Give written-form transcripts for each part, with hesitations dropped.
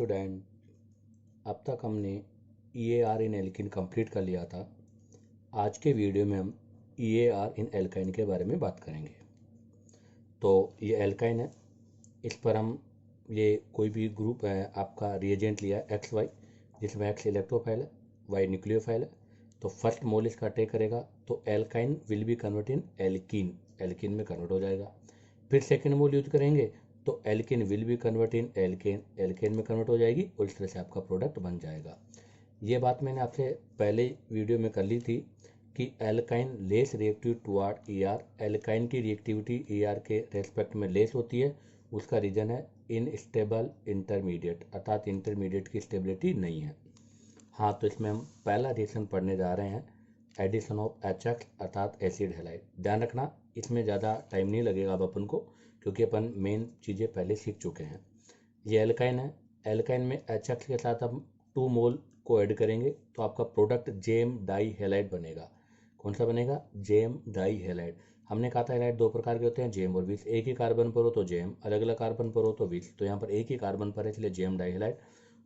Student, अब तक हमने EAR इन एल्किन कंप्लीट कर लिया था। आज के वीडियो में हम EAR इन एल्काइन के बारे में बात करेंगे। तो ये एल्काइन है, इस पर हम ये कोई भी ग्रुप है आपका रिएजेंट लिया है XY, जिसमें X इलेक्ट्रोफाइल है, Y न्यूक्लियोफाइल है। तो फर्स्ट मोल इसका अटैक करेगा तो alkyne will be convert in alkene, alkene में कन्वर्ट हो जाएगा। फिर सेकेंड मोल यूज करेंगे तो alkene will be convert in alkane, alkane में कन्वर्ट हो जाएगी और इस तरह से आपका प्रोडक्ट बन जाएगा। ये बात मैंने आपसे पहले वीडियो में कर ली थी कि alkyne less reactive toward ER, alkyne की रिएक्टिविटी ER के रेस्पेक्ट में लेस होती है। उसका रीजन है इनस्टेबल इंटरमीडिएट, अर्थात इंटरमीडिएट की स्टेबिलिटी नहीं है। हाँ, तो इसमें हम पहला रिएक्शन पढ़ने जा रहे हैं, एडिशन ऑफ HX अर्थात एसिड हैलाइड। ध्यान रखना, इसमें ज़्यादा टाइम नहीं लगेगा अब अपन को, क्योंकि अपन मेन चीज़ें पहले सीख चुके हैं। ये एल्काइन है, एल्काइन में HX के साथ हम 2 मोल को ऐड करेंगे तो आपका प्रोडक्ट जेम डाई हैलाइड बनेगा। कौन सा बनेगा? Gem dihalide. हमने कहा था हैलाइड 2 प्रकार के होते हैं, जेम और विस। एक ही कार्बन पर हो तो जेम, अलग अलग कार्बन पर हो तो विस। तो यहाँ पर एक ही कार्बन पर है इसलिए जेम डाई हैलाइड।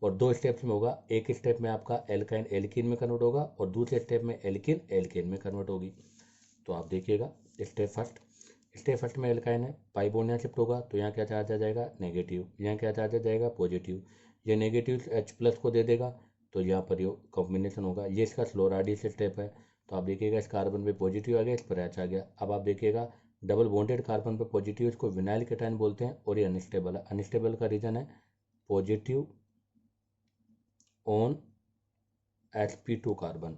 और 2 स्टेप्स में होगा, एक स्टेप में आपका एल्काइन एल्कीन में कन्वर्ट होगा और दूसरे स्टेप में एल्कीन एल्केन में कन्वर्ट होगी। तो आप देखिएगा, स्टेप फर्स्ट में एल्काइन है, पाई बॉन्ड यहाँ शिफ्ट होगा तो यहाँ क्या चार्ज आ जाएगा? नेगेटिव। यहाँ क्या चार्ज आ जाएगा? पॉजिटिव। ये नेगेटिव H+ को दे देगा तो यहाँ पर ये कॉम्बिनेशन होगा। ये इसका स्लो रेडियस स्टेप है। तो आप देखिएगा इस कार्बन पे पॉजिटिव आ गया, इस पर H आ गया। अब आप देखिएगा डबल बॉन्डेड कार्बन पे पॉजिटिव, इसको विनाइल केटाइन बोलते हैं और ये अनस्टेबल है। अनस्टेबल का रीजन है पॉजिटिव ऑन sp2 कार्बन।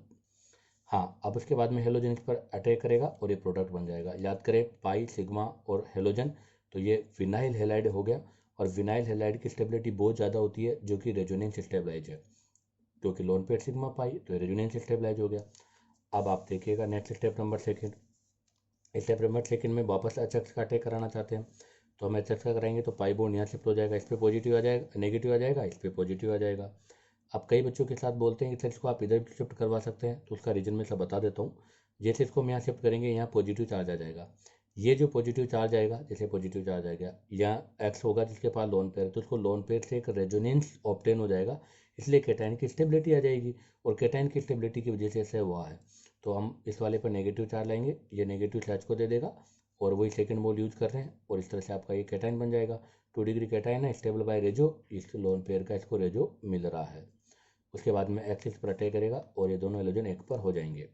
हाँ, अब उसके बाद में हेलोजन इस पर अटैक करेगा और ये प्रोडक्ट बन जाएगा। याद करें, पाई, सिग्मा और हेलोजन, तो ये विनाइल हैलाइड हो गया। और विनाइल हैलाइड की स्टेबिलिटी बहुत ज़्यादा होती है, जो कि रेजोनेंस स्टेबलाइज है, क्योंकि लोन पेयर सिग्मा पाई तो रेजोनेंस स्टेबलाइज हो गया। अब आप देखिएगा next step number second. Step number second में वापस HX का अटैक कराना चाहते हैं तो हम HX का कराएंगे तो पाई बॉन्ड यहाँ शिफ्ट हो जाएगा, इस पर पॉजिटिव आ जाएगा, नेगेटिव आ जाएगा, इस पर पॉजिटिव आ जाएगा। अब कई बच्चों के साथ बोलते हैं कि सर इसको आप इधर भी शिफ्ट करवा सकते हैं, तो उसका रीजन मैं सब बता देता हूँ। जैसे इसको हम यहाँ शिफ्ट करेंगे, यहाँ पॉजिटिव चार्ज आ जाएगा। ये जो पॉजिटिव चार्ज आएगा, जैसे पॉजिटिव चार्ज आ गया, यहाँ X होगा जिसके पास लोन पेयर, तो उसको लोन पेयर से एक रेजोनेंस ऑब्टेन हो जाएगा, इसलिए केटाइन की स्टेबिलिटी आ जाएगी। और केटाइन की स्टेबिलिटी की वजह से ऐसे हुआ है। तो हम इस वाले पर नेगेटिव चार्ज लाएंगे, ये नेगेटिव चार्ज को दे देगा और वही सेकेंड मोल यूज कर रहे हैं और इस तरह से आपका ये केटाइन बन जाएगा। 2 डिग्री केटाइन है, स्टेबल बाय रेजो, इस लोन पेयर का इसको रेजो मिल रहा है। उसके बाद में एक्सिस पर अटैक करेगा और ये दोनों हेलोजन एक पर हो जाएंगे।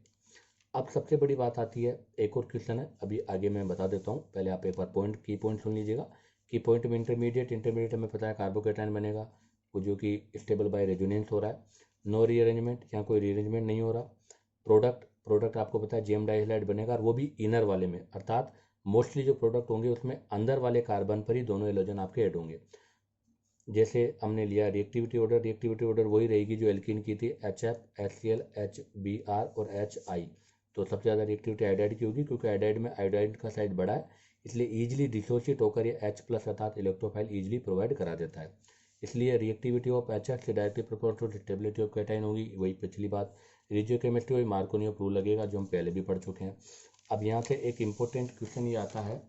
अब सबसे बड़ी बात आती है, एक और क्वेश्चन है, अभी आगे मैं बता देता हूँ, पहले आप एक बार की पॉइंट सुन लीजिएगा। की पॉइंट में इंटरमीडिएट हमें पता है कार्बोकेटाइन बनेगा, वो जो कि स्टेबल बाय रेजोनेंस हो रहा है। नो रीअरेंजमेंट, यहाँ कोई रीअरेंजमेंट नहीं हो रहा। प्रोडक्ट आपको पता है जेम डाइहैलाइड बनेगा, और वो भी इनर वाले में, अर्थात मोस्टली जो प्रोडक्ट होंगे उसमें अंदर वाले कार्बन पर ही दोनों हेलोजन आपके ऐड होंगे। जैसे हमने लिया रिएक्टिविटी ऑर्डर वही रहेगी जो एल्कीन की थी, HF, HCl, HBr और HI। तो सबसे ज़्यादा रिएक्टिविटी आयोडाइड की होगी, क्योंकि आयोडाइड में आयोडाइड का साइज बड़ा है, इसलिए ईजिली डिसोशिएट होकर ये H+ अर्थात इलेक्ट्रोफाइल ईजिली प्रोवाइड करा देता है। इसलिए reactivity of HX directly proportional to stability of cation होगी, वही पिछली बात। रेडियोकेमिस्ट्री वही मार्कोनी रूल लगेगा जो हम पहले भी पढ़ चुके हैं। अब यहाँ से एक इम्पोर्टेंट क्वेश्चन ये आता है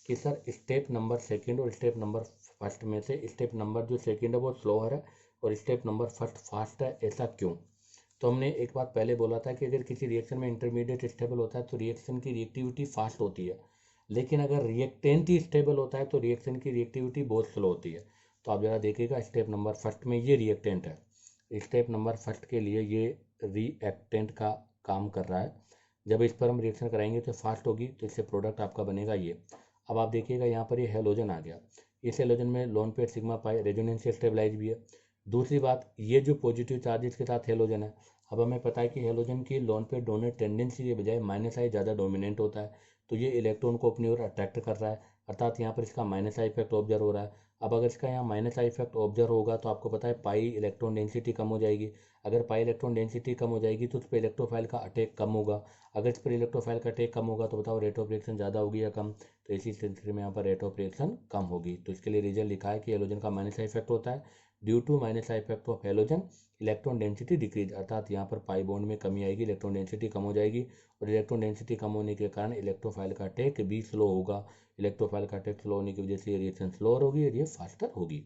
कि सर स्टेप नंबर सेकेंड और स्टेप नंबर फर्स्ट में से स्टेप नंबर जो सेकेंड है वो स्लोअर है और स्टेप नंबर फर्स्ट फास्ट है, ऐसा क्यों? तो हमने एक बात पहले बोला था कि अगर किसी रिएक्शन में इंटरमीडिएट स्टेबल होता है तो रिएक्शन की रिएक्टिविटी फास्ट होती है, लेकिन अगर रिएक्टेंट ही स्टेबल होता है तो रिएक्शन की रिएक्टिविटी बहुत स्लो होती है। तो आप जरा देखिएगा, स्टेप नंबर फर्स्ट में ये रिएक्टेंट है, स्टेप नंबर फर्स्ट के लिए ये रिएक्टेंट का काम कर रहा है। जब इस पर हम रिएक्शन कराएंगे तो फास्ट होगी, तो इससे प्रोडक्ट आपका बनेगा ये। अब आप देखिएगा यहाँ पर ये हेलोजन आ गया, इस हेलोजन में lone pair sigma pi resonance stabilise भी है। दूसरी बात, ये जो पॉजिटिव चार्जेस के साथ हेलोजन है, अब हमें पता है कि हेलोजन की लोन पेयर डोनेट टेंडेंसी के बजाय -I ज़्यादा डोमिनेंट होता है, तो ये इलेक्ट्रॉन को अपनी ओर अट्रैक्ट कर रहा है, अर्थात यहाँ पर इसका -I इफेक्ट ऑब्जर्व हो रहा है। अब अगर इसका यहाँ -I इफेक्ट ऑब्जर्व होगा तो आपको पता है पाई इलेक्ट्रॉन डेंसिटी कम हो जाएगी। अगर पाई इलेक्ट्रॉन डेंसिटी कम हो जाएगी तो उस पर इलेक्ट्रोफाइल का अटैक कम होगा। अगर इस पर इलेक्ट्रोफाइल का अटैक कम होगा तो बताओ रेट ऑफ रिएक्शन ज़्यादा होगी या कम? तो इसी सिलसिले में यहाँ पर रेट ऑफ रिएक्शन कम होगी। तो इसके लिए रीजन लिखा है कि हेलोजन का -I इफेक्ट होता है। Due to -I effect of halogen electron density decrease, अर्थात यहाँ पर पाई बॉन्ड में कमी आएगी, इलेक्ट्रॉन डेंसिटी कम हो जाएगी और इलेक्ट्रॉन डेंसिटी कम होने के कारण इलेक्ट्रोफाइल का अटैक भी स्लो होगा। इलेक्ट्रोफाइल का अटैक स्लो होने की वजह से ये रिएक्शन स्लोअर होगी और ये फास्टर होगी।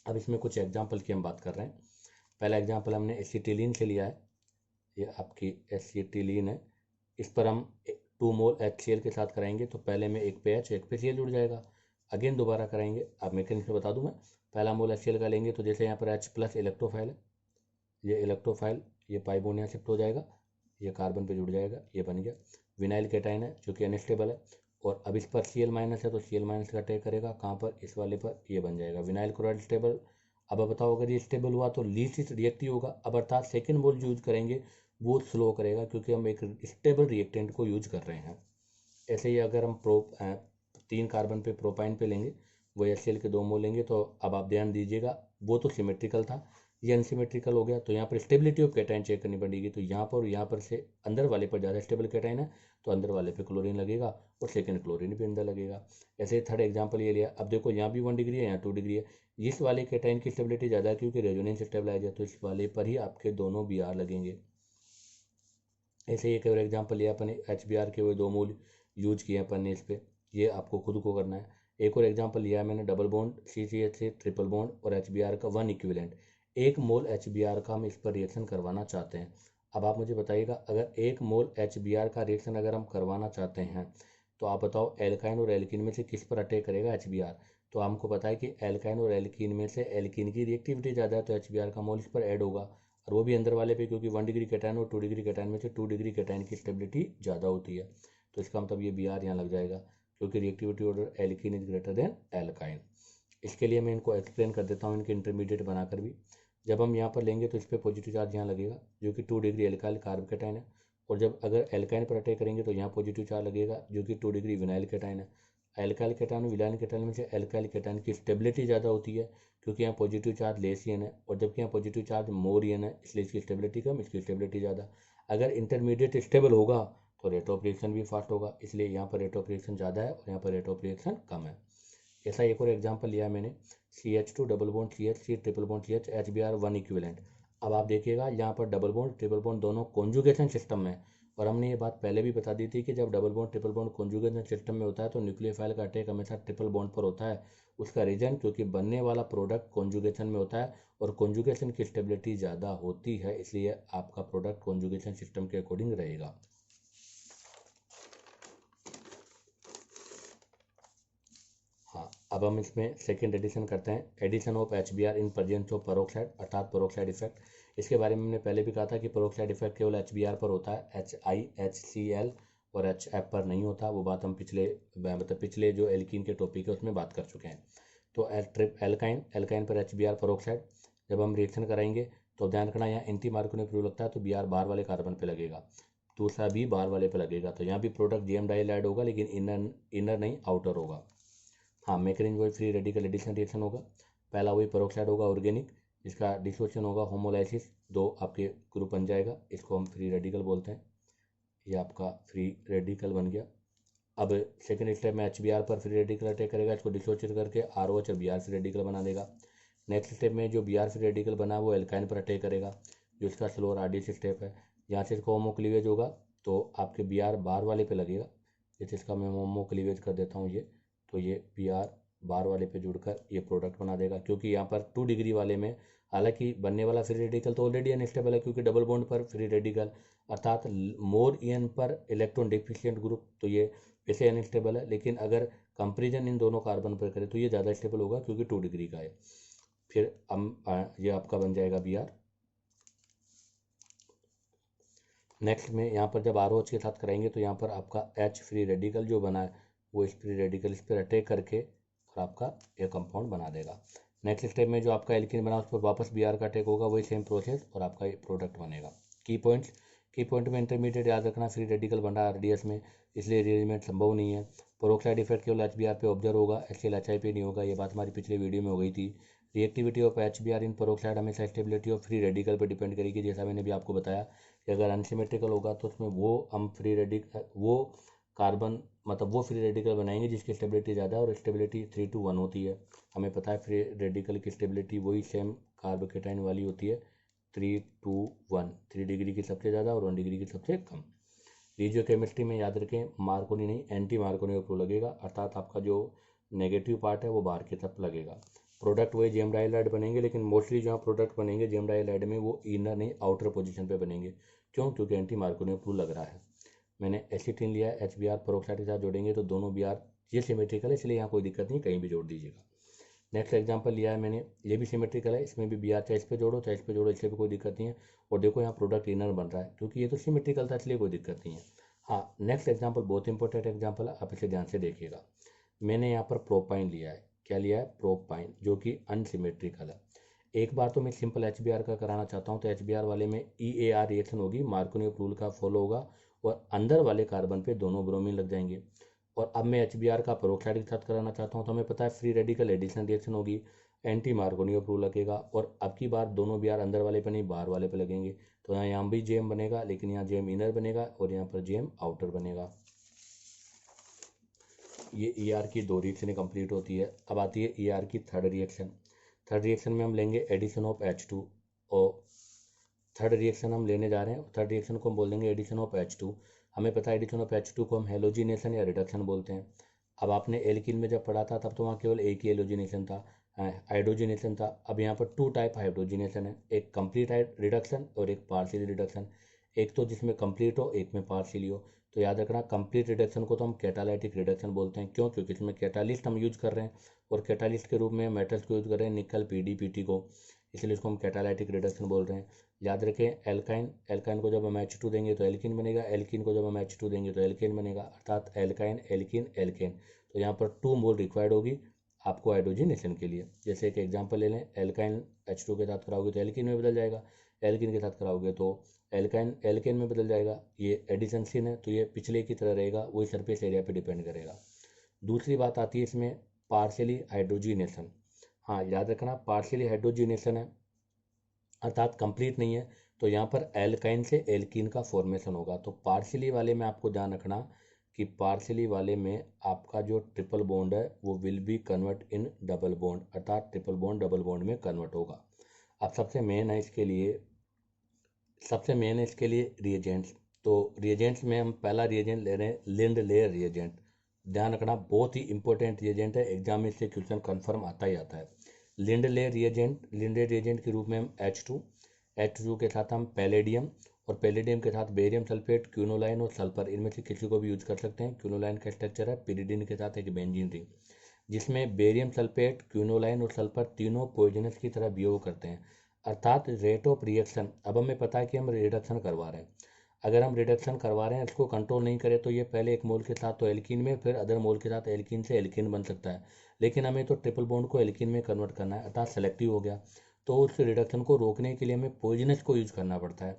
अब इसमें कुछ एग्जाम्पल की हम बात कर रहे हैं। पहला एग्जाम्पल हमने एसिटिलीन से लिया है। ये आपकी एसिटिलीन है। इस पर हम 2 मोल HCl के साथ कराएंगे तो पहले में एक पे H एक पे Cl जुड़ जाएगा। अगेन दोबारा कराएंगे। अब मैकेनिज्म बता दूं मैं। पहला मोल HCl का लेंगे तो जैसे यहाँ पर H प्लस इलेक्ट्रोफाइल है, ये इलेक्ट्रोफाइल, ये पाई बॉन्ड यहाँ शिफ्ट हो जाएगा, ये कार्बन पे जुड़ जाएगा, ये बन गया। विनाइल कैटाइन है जो कि अनस्टेबल है, और अब इस पर Cl माइनस है तो Cl माइनस का अटैक करेगा कहाँ पर, इस वाले पर, ये बन जाएगा विनाइल क्लोराइड स्टेबल। अब बताओ अगर ये स्टेबल हुआ तो लीस्ट रिएक्टिव होगा। अब अर्थात सेकेंड मोल यूज करेंगे वो स्लो करेगा क्योंकि हम एक स्टेबल रिएक्टेंट को यूज कर रहे हैं। ऐसे ही अगर हम 3 कार्बन पे प्रोपाइन पे लेंगे, वो HCl के 2 मोल लेंगे तो अब आप ध्यान दीजिएगा वो तो सिमेट्रिकल था, ये अनसिमेट्रिकल हो गया। तो यहाँ पर स्टेबिलिटी ऑफ कैटाइन चेक करनी पड़ेगी। तो यहाँ पर और यहाँ पर से अंदर वाले पर ज़्यादा स्टेबल कैटाइन है तो अंदर वाले पे क्लोरीन लगेगा और सेकंड क्लोरीन भी अंदर लगेगा। ऐसे ही थर्ड एग्जाम्पल ये लिया। अब देखो यहाँ भी 1 डिग्री है, यहाँ 2 डिग्री है। इस वाले कैटाइन की स्टेबिलिटी ज़्यादा है क्योंकि रेजोनेंस स्टेबलाइज है, तो इस वाले पर ही आपके दोनों Br लगेंगे। ऐसे ही एक और एग्जाम्पल लिया अपन HBr के, वो 2 मोल यूज किए अपन ने इस पर, ये आपको खुद को करना है। एक और एग्जाम्पल लिया है मैंने डबल बॉन्ड CCH से ट्रिपल बॉन्ड और HBr का 1 इक्विवेलेंट, 1 मोल HBr का हम इस पर रिएक्शन करवाना चाहते हैं। अब आप मुझे बताइएगा अगर 1 मोल HBr का रिएक्शन अगर हम करवाना चाहते हैं तो आप बताओ एल्काइन और एल्कीन में से किस पर अटैक करेगा HBr। तो हमको पता है कि एल्काइन और एल्कीन में से एल्कीन की रिएक्टिविटी ज़्यादा है तो HBr का मोल इस पर ऐड होगा, और वो भी अंदर वाले पे, क्योंकि 1 डिग्री कैटाइन और 2 डिग्री कैटाइन में से 2 डिग्री कैटाइन की स्टेबिलिटी ज़्यादा होती है। तो इसका मतलब ये Br यहाँ लग जाएगा क्योंकि reactivity order alkene is greater than alkyne. इसके लिए मैं इनको एक्सप्लेन कर देता हूँ इनके इंटरमीडिएट बनाकर भी। जब हम यहाँ पर लेंगे तो इस पर पॉजिटिव चार्ज यहाँ लगेगा जो कि 2 डिग्री एल्काइल कार्ब कैटाइन है, और जब अगर एल्काइन पर अटैक करेंगे तो यहाँ पॉजिटिव चार्ज लगेगा जो कि 2 डिग्री विनाइल कैटाइन है। एल्काइल कैटाइन और विनाइल कैटाइन में से एल्काइल कैटाइन की स्टेबिलिटी ज़्यादा होती है क्योंकि यहाँ पॉजिटिव चार्ज लेसियन है, और जबकि यहाँ पॉजिटिव चार्ज मोरियन है, इसलिए इसकी स्टेबिलिटी कम, इसकी स्टेबिलिटी ज़्यादा। अगर इंटरमीडिएट स्टेबल होगा तो रेट ऑफ रिएक्शन भी फास्ट होगा, इसलिए यहाँ पर रेट ऑफ रिएक्शन ज़्यादा है और यहाँ पर रेट ऑफ रिएक्शन कम है। ऐसा एक और एग्जांपल लिया मैंने CH2 double bond CH, C triple bond CH, HBr 1 equivalent. अब आप देखिएगा यहाँ पर डबल बॉन्ड ट्रिपल बॉन्ड दोनों कॉन्जुगेशन सिस्टम में, और हमने ये बात पहले भी बता दी थी कि जब double bond triple bond conjugation system में होता है तो न्यूक्लियोफाइल का अटैक हमेशा ट्रिपल बॉन्ड पर होता है। उसका रीजन क्योंकि बनने वाला प्रोडक्ट कॉन्जुगेशन में होता है और कॉन्जुगेशन की स्टेबिलिटी ज़्यादा होती है, इसलिए आपका प्रोडक्ट कॉन्जुगेशन सिस्टम के अकॉर्डिंग रहेगा। हाँ, अब हम इसमें सेकेंड एडिशन करते हैं, addition of HBr in presence of peroxide अर्थात परोक्साइड इफेक्ट। इसके बारे में हमने पहले भी कहा था कि परोक्साइड इफेक्ट केवल HBr पर होता है, HiHCl और HF पर नहीं होता। वो बात हम पिछले जो एल्कीन के टॉपिक है उसमें बात कर चुके हैं। तो एल्काइन पर HBr परोक्साइड जब हम रिएक्शन कराएंगे तो ध्यान रखना यहाँ एंटी मार्कोनी प्रयोग लगता है तो Br बाहर वाले कार्बन पे लगेगा, दूसरा भी बाहर वाले पे लगेगा, तो यहाँ भी प्रोडक्ट JM डाइल ऐड होगा लेकिन इनर नहीं आउटर होगा। हाँ, मैकेनिज्म वही फ्री रेडिकल एडिशन रिएक्शन होगा। पहला वही परोक्साइड होगा ऑर्गेनिक, जिसका डिसोसिएशन होगा होमोलाइसिस, 2 आपके ग्रुप बन जाएगा, इसको हम फ्री रेडिकल बोलते हैं। ये आपका फ्री रेडिकल बन गया। अब सेकेंड स्टेप में HBr पर फ्री रेडिकल अटैक करेगा, इसको डिसोसिएट करके ROH और Br फ्री रेडिकल बना देगा। नेक्स्ट स्टेप में जो Br फ्री रेडिकल बना वो एल्काइन पर अटैक करेगा, जो इसका स्लो और RDS स्टेप है। यहाँ से इसका होमो क्लीवेज होगा तो आपके Br बाहर वाले पे लगेगा, जैसे इसका मैं होमो क्लीवेज कर देता हूँ ये, तो ये Br बाहर वाले पे जुड़कर ये प्रोडक्ट बना देगा। क्योंकि यहाँ पर 2 डिग्री वाले में हालांकि बनने वाला फ्री रेडिकल तो ऑलरेडी अनस्टेबल है क्योंकि डबल बॉन्ड पर फ्री रेडिकल अर्थात मोर EN पर इलेक्ट्रॉन डिफिशिएंट ग्रुप, तो ये वैसे अनस्टेबल है, लेकिन अगर कंपेरिजन इन दोनों कार्बन पर करें तो ये ज़्यादा स्टेबल होगा क्योंकि 2 डिग्री का है। फिर हम ये आपका बन जाएगा Br। नेक्स्ट में यहाँ पर जब ROH के साथ कराएंगे तो यहाँ पर आपका H फ्री रेडिकल जो बना है वो इस फ्री रेडिकल इस पर अटैक करके और आपका ये कंपाउंड बना देगा। नेक्स्ट स्टेप में जो आपका एल्कीन बना उस पर वापस Br का अटैक होगा, वही सेम प्रोसेस और आपका ये प्रोडक्ट बनेगा। की पॉइंट में इंटरमीडिएट याद रखना, फ्री रेडिकल बना RDS में, इसलिए रीअरेंजमेंट संभव नहीं है। परोक्साइड इफेक्ट केवल HBr पे ऑब्जर्व होगा, HCl HI पे नहीं होगा, ये बात हमारी पिछले वीडियो में हो गई थी। Reactivity of HBr in peroxide हमेशा स्टेबिलिटी ऑफ फ्री रेडिकल पर डिपेंड करेगी, जैसा मैंने भी आपको बताया कि अगर अनसिमेट्रिकल होगा तो उसमें वो हम फ्री रेडिकल वो कार्बन मतलब वो फ्री रेडिकल बनाएंगे जिसकी स्टेबिलिटी ज़्यादा है, और स्टेबिलिटी 3 to 1 होती है। हमें पता है फ्री रेडिकल की स्टेबिलिटी वही सेम कार्बोकेटाइन वाली होती है, 3 to 1, 3 डिग्री की सबसे ज़्यादा और 1 डिग्री की सबसे कम। रेडियो केमिस्ट्री में याद रखें मार्कोनी नहीं एंटी मार्कोनी का लगेगा, अर्थात आपका जो नेगेटिव पार्ट है वो बाहर की तरफ लगेगा। प्रोडक्ट वही जेम डाइलाइड बनेंगे, लेकिन मोस्टली जहाँ प्रोडक्ट बनेंगे जेम डाइलाइड में वो इनर नहीं आउटर पोजीशन पे बनेंगे। क्यों? क्योंकि एंटी मार्कोनियो प्रूफ लग रहा है। मैंने एसिटिन लिया है, HBr पेरोक्साइड के साथ जोड़ेंगे तो दोनों Br ये सिमेट्रिकल है, इसलिए यहाँ कोई दिक्कत नहीं, कहीं भी जोड़ दीजिएगा। नेक्स्ट एग्जांपल लिया है मैंने, ये भी सिमेट्रिकल है, इसमें भी Br चाहे इस पे जोड़ो चाहे इस पे जोड़ो, इसलिए भी कोई दिक्कत नहीं है। और देखो यहाँ प्रोडक्ट इनर बन रहा है, क्योंकि ये तो सिमेट्रिकल था इसलिए कोई दिक्कत नहीं है। हाँ, नेक्स्ट एग्जाम्पल बहुत इंपॉर्टेंट एग्जाम्पल है, आप इसे ध्यान से देखिएगा। मैंने यहाँ पर प्रोपाइन लिया है, क्या लिया है? प्रोपाइन, जो कि अनसिमेट्रिकल है। एक बार तो मैं सिंपल HBr का कराना चाहता हूँ, तो HBr वाले में EAR रिएक्शन होगी, मार्कोनी रूल का फॉलो होगा और अंदर वाले कार्बन पे दोनों ब्रोमीन लग जाएंगे। और अब मैं HBr का पेरोक्साइड के साथ कराना चाहता हूँ, तो हमें पता है फ्री रेडिकल एडिशन रिएक्शन होगी, एंटी मार्कोनी रूल लगेगा, और अब की बार दोनों Br अंदर वाले पे नहीं बाहर वाले पे लगेंगे। तो यहाँ भी जेम बनेगा, लेकिन यहाँ जेम इनर बनेगा और यहाँ पर जेम आउटर बनेगा। ये ER की 2 रिएक्शनें कंप्लीट होती है। अब आती है ER की थर्ड रिएक्शन। थर्ड रिएक्शन में हम लेंगे एडिशन ऑफ H2, और थर्ड रिएक्शन हम लेने जा रहे हैं, थर्ड रिएक्शन को हम बोल देंगे एडिशन ऑफ H2। हमें पता है एडिशन ऑफ H2 को हम हेलोजिनेशन या रिडक्शन बोलते हैं। अब आपने एल्किन में जब पढ़ा था तब तो वहाँ केवल एक ही हेलोजिनेशन था, हाइड्रोजिनेशन था। अब यहाँ पर 2 टाइप हाइड्रोजिनेशन है, एक कंप्लीट रिडक्शन और एक पार्शियल रिडक्शन। एक तो जिसमें कंप्लीट हो, एक में पार्शियल हो। तो याद रखना, कंप्लीट रिडक्शन को तो हम कैटालाइटिक रिडक्शन बोलते हैं। क्यों? क्योंकि इसमें कैटालिस्ट हम यूज कर रहे हैं, और कैटालिस्ट के रूप में मेटल्स को यूज कर रहे हैं, निकल PDPT को, इसलिए इसको हम कैटालाइटिक रिडक्शन बोल रहे हैं। याद रखें, एल्काइन, एल्काइन को जब हम H2 देंगे तो एल्किन बनेगा, एल्किन को जब हम H2 देंगे तो एल्केन बनेगा, अर्थात एल्काइन एल्किन एल्केन। तो यहाँ पर 2 मोल रिक्वायर्ड होगी आपको हाइड्रोजनेशन के लिए। जैसे एक एग्जांपल ले लें, एल्काइन H2 के साथ कराओगे तो एल्किन में बदल जाएगा, एल्किन के साथ कराओगे तो एल्काइन एल्केन में बदल जाएगा। ये एडिशन सीन है, तो ये पिछले की तरह रहेगा, वही सरफेस एरिया पे डिपेंड करेगा। दूसरी बात आती है इसमें पार्शियली हाइड्रोजिनेशन। हाँ, याद रखना पार्शियली हाइड्रोजिनेशन है, अर्थात कंप्लीट नहीं है, तो यहाँ पर एल्काइन से एल्कीन का फॉर्मेशन होगा। तो पार्शियली वाले में आपको ध्यान रखना कि पार्शियली वाले में आपका जो ट्रिपल बॉन्ड है वो will be convert in double bond, अर्थात ट्रिपल बॉन्ड डबल बॉन्ड में कन्वर्ट होगा। अब सबसे मेन है इसके लिए रिएजेंट्स। तो रिएजेंट्स में हम पहला रिएजेंट ले रहे हैं लिंड लेयर रिएजेंट। ध्यान रखना, बहुत ही इंपॉर्टेंट रिएजेंट है, एग्जाम में इससे क्वेश्चन कंफर्म आता ही आता है। लिंड लेयर रिएजेंट के रूप में हम H2 के साथ हम पैलेडियम, और पैलेडियम के साथ बेरियम सल्फेट, क्यूनोलाइन और सल्फर, इनमें से किसी को भी यूज कर सकते हैं। क्यूनोलाइन का स्ट्रक्चर है पिरिडिन के साथ एक बेंजीन रिंग, जिसमें बेरियम सल्फेट, क्यूनोलाइन और सल्फर तीनों पॉइजनस की तरह बिहेव करते हैं, अर्थात रेट ऑफ रिएक्शन। अब हमें पता है कि हम रिडक्शन करवा रहे हैं, अगर हम रिडक्शन करवा रहे हैं इसको कंट्रोल नहीं करें तो ये पहले एक मोल के साथ तो एल्कीन में, फिर अदर मोल के साथ एल्कीन से एल्कीन बन सकता है, लेकिन हमें तो ट्रिपल बॉन्ड को एल्कीन में कन्वर्ट करना है, अर्थात सेलेक्टिव हो गया। तो उस रिडक्शन को रोकने के लिए हमें पॉइजनस को यूज करना पड़ता है।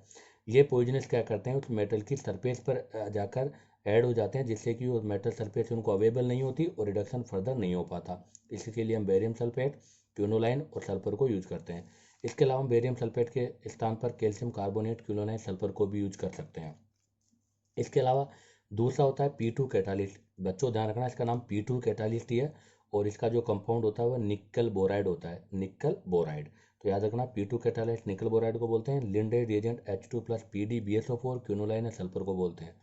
ये पॉइजनस क्या करते हैं, उस मेटल की सरफेस पर जाकर ऐड हो जाते हैं, जिससे कि वो मेटल सरफेस उनको अवेलेबल नहीं होती और रिडक्शन फर्दर नहीं हो पाता। इसके लिए हम बेरियम सल्फेट, क्यूनोलाइन और सल्फर को यूज करते हैं। इसके अलावा हम बेरियम सल्फेट के स्थान पर कैल्शियम कार्बोनेट, क्यूनोलाइन, सल्फर को भी यूज कर सकते हैं। इसके अलावा दूसरा होता है P2 कैटालिस्ट। बच्चों ध्यान रखना, इसका नाम P2 कैटालिस्ट ही है, और इसका जो कंपाउंड होता है वह निकल बोराइड होता है, निकल बोराइड। तो याद रखना, P2 कैटालिस्ट निकल बोराइड को बोलते हैं। Lindlar reagent H2 plus PdBSO4, quinoline sulphur को बोलते हैं।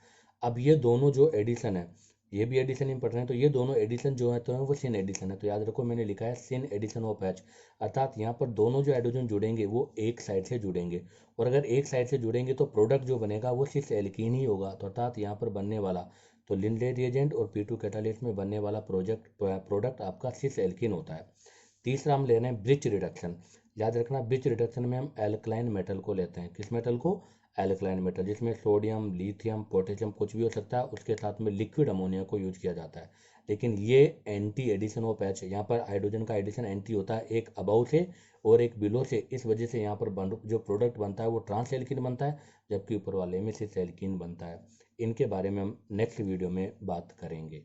अब ये दोनों जो एडिशन है, ये भी एडिशन ही पढ़ रहे हैं, तो ये दोनों एडिशन जो है तो वो सिन एडिशन है। तो याद रखो, मैंने लिखा है सिन एडिशन ऑफ H, अर्थात यहाँ पर दोनों जो हाइड्रोजन जुड़ेंगे वो एक साइड से जुड़ेंगे, और अगर एक साइड से जुड़ेंगे तो प्रोडक्ट जो बनेगा वो सिर्फ एल्कीन ही होगा। तो अर्थात यहाँ पर बनने वाला, तो लिंडे रिएजेंट और P2 कैटालिस्ट में बनने वाला प्रोडक्ट आपका सिर्फ एल्कीन होता है। तीसरा हम ले रहे हैं ब्रिच रिडक्शन। याद रखना, ब्रिच रिडक्शन में हम एल्कलाइन मेटल को लेते हैं। किस मेटल को? एल्कलाइन मेटल, जिसमें सोडियम, लिथियम, पोटेशियम कुछ भी हो सकता है, उसके साथ में लिक्विड अमोनिया को यूज किया जाता है। लेकिन ये एंटी एडिशन ऑफ H है, यहाँ पर हाइड्रोजन का एडिशन एंटी होता है, एक अबाउ से और एक बिलो से। इस वजह से यहाँ पर जो प्रोडक्ट बनता है वो ट्रांस एल्कीन बनता है, जबकि ऊपर वाले में सिर्फ एल्कीन बनता है। इनके बारे में हम नेक्स्ट वीडियो में बात करेंगे।